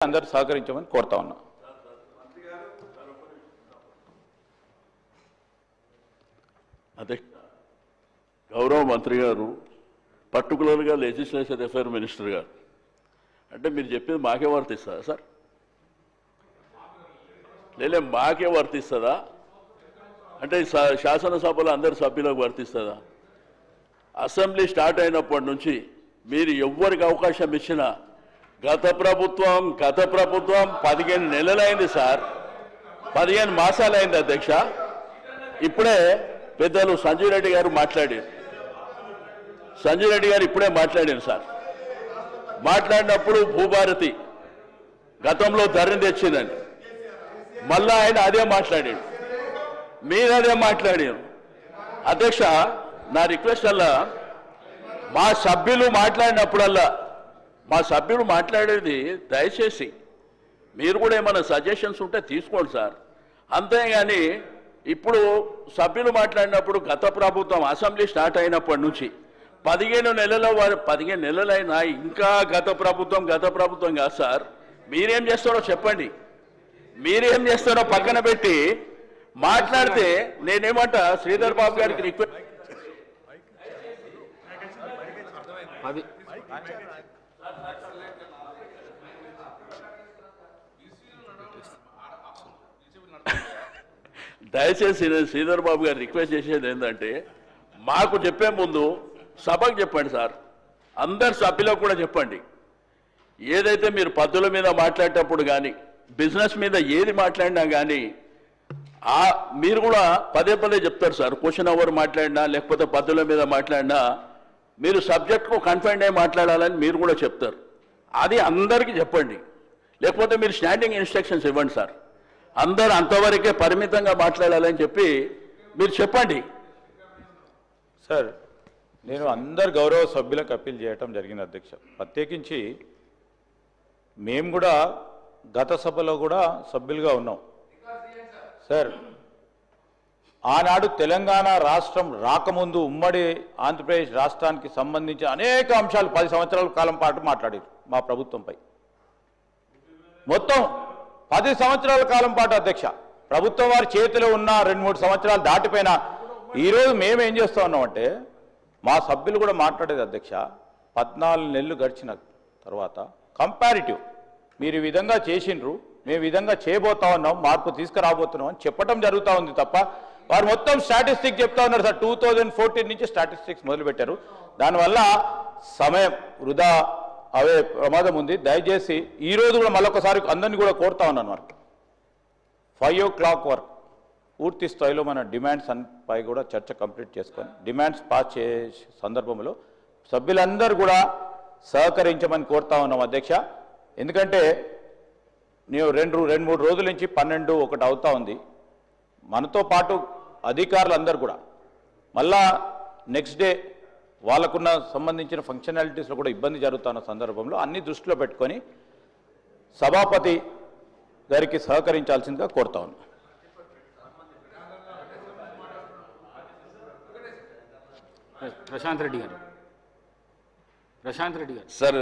అందరూ సహకరించమని కోరుతా ఉన్నా. అదే గౌరవ మంత్రి గారు పర్టికులర్గా లెజిస్లేషన్ అఫైర్ మినిస్టర్ గారు అంటే మీరు చెప్పేది మాకే వర్తిస్తుందా సార్? లేలే మాకే వర్తిస్తుందా అంటే శాసనసభలో అందరి సభ్యులకు వర్తిస్తుందా? అసెంబ్లీ స్టార్ట్ అయినప్పటి నుంచి మీరు ఎవ్వరికి అవకాశం ఇచ్చినా గత ప్రభుత్వం 15 నెలలైంది సార్, 15 మాసాలైంది అధ్యక్ష. ఇప్పుడే పెద్దలు సంజయ్ రెడ్డి గారు మాట్లాడారు. సంజయ్ రెడ్డి గారు ఇప్పుడే మాట్లాడారు సార్. మాట్లాడినప్పుడు భూభారతి గతంలో ధరని తెచ్చిందని మళ్ళా ఆయన అదే మాట్లాడాడు, మీరు అదే మాట్లాడారు. అధ్యక్ష, నా రిక్వెస్ట్ అలా మా సభ్యులు మాట్లాడినప్పుడల్లా మా సభ్యులు మాట్లాడేది దయచేసి మీరు కూడా ఏమైనా సజెషన్స్ ఉంటే తీసుకోండి సార్. అంతేగాని ఇప్పుడు సభ్యులు మాట్లాడినప్పుడు గత ప్రభుత్వం అసెంబ్లీ స్టార్ట్ అయినప్పటి నుంచి 15 నెలలైనా ఇంకా గత ప్రభుత్వం కాదు సార్. మీరేం చేస్తారో చెప్పండి, మీరేం చేస్తారో పక్కన పెట్టి మాట్లాడితే నేనేమంట శ్రీధర్ బాబు గారికి రిక్వెస్ట్ దయచేసి శ్రీధర్ బాబు గారు రిక్వెస్ట్ చేసేది ఏంటంటే మాకు చెప్పే ముందు సభకు చెప్పండి సార్, అందరు సభ్యులకు కూడా చెప్పండి. ఏదైతే మీరు పద్ధతుల మీద మాట్లాడేటప్పుడు కానీ బిజినెస్ మీద ఏది మాట్లాడినా కానీ మీరు కూడా పదే చెప్తారు సార్. క్వశ్చన్ అవర్ మాట్లాడినా లేకపోతే పద్ధతుల మీద మాట్లాడినా మీరు సబ్జెక్ట్కు కన్ఫైన్ అయ్యి మాట్లాడాలని మీరు కూడా చెప్తారు. అది అందరికీ చెప్పండి, లేకపోతే మీరు స్టాండింగ్ ఇన్స్ట్రక్షన్స్ ఇవ్వండి సార్. అందరూ అంతవరకే పరిమితంగా మాట్లాడాలని చెప్పి మీరు చెప్పండి సార్. నేను అందరు గౌరవ సభ్యులకు అప్పీల్ చేయటం జరిగింది అధ్యక్ష. ప్రత్యేకించి మేము కూడా గత సభలో కూడా సభ్యులుగా ఉన్నాం సార్. ఆనాడు తెలంగాణ రాష్ట్రం రాకముందు ఉమ్మడి ఆంధ్రప్రదేశ్ రాష్ట్రానికి సంబంధించి అనేక అంశాలు 10 సంవత్సరాల కాలం పాటు మాట్లాడారు మా ప్రభుత్వంపై. మొత్తం 10 సంవత్సరాల కాలం పాటు అధ్యక్ష ప్రభుత్వం వారి చేతిలో ఉన్న 2-3 సంవత్సరాలు దాటిపోయినా ఈరోజు మేము ఏం చేస్తూ ఉన్నామంటే మా సభ్యులు కూడా మాట్లాడేది అధ్యక్ష. 14 నెలలు గడిచిన తర్వాత కంపారిటివ్ మీరు ఈ విధంగా చేసిండ్రు, మేము ఈ విధంగా చేయబోతా ఉన్నాం, మార్పు తీసుకురాబోతున్నాం అని చెప్పడం జరుగుతూ ఉంది తప్ప వారు మొత్తం స్టాటిస్టిక్స్ చెప్తా ఉన్నారు సార్. 2014 నుంచి స్టాటిస్టిక్స్ మొదలుపెట్టారు. దానివల్ల సమయం వృధా అవే ప్రమాదం ఉంది. దయచేసి ఈరోజు కూడా మళ్ళొకసారి అందరినీ కూడా కోరుతా ఉన్నాను వరకు 5 o'clock వరకు పూర్తి స్థాయిలో మన డిమాండ్స్ పై కూడా చర్చ కంప్లీట్ చేసుకొని డిమాండ్స్ పాస్ చేసే సందర్భంలో సభ్యులందరూ కూడా సహకరించమని కోరుతా ఉన్నాం అధ్యక్ష. ఎందుకంటే నేను 2-3 రోజుల నుంచి 12-1 అవుతా ఉంది. మనతో పాటు అధికారులందరూ కూడా మళ్ళా నెక్స్ట్ డే వాళ్ళకున్న సంబంధించిన ఫంక్షనాలిటీస్లో కూడా ఇబ్బంది జరుగుతున్న సందర్భంలో అన్ని దృష్టిలో పెట్టుకొని సభాపతి గారికి సహకరించాల్సిందిగా కోరుతా ఉన్నాను. ప్రశాంత్ రెడ్డి గారు సార్.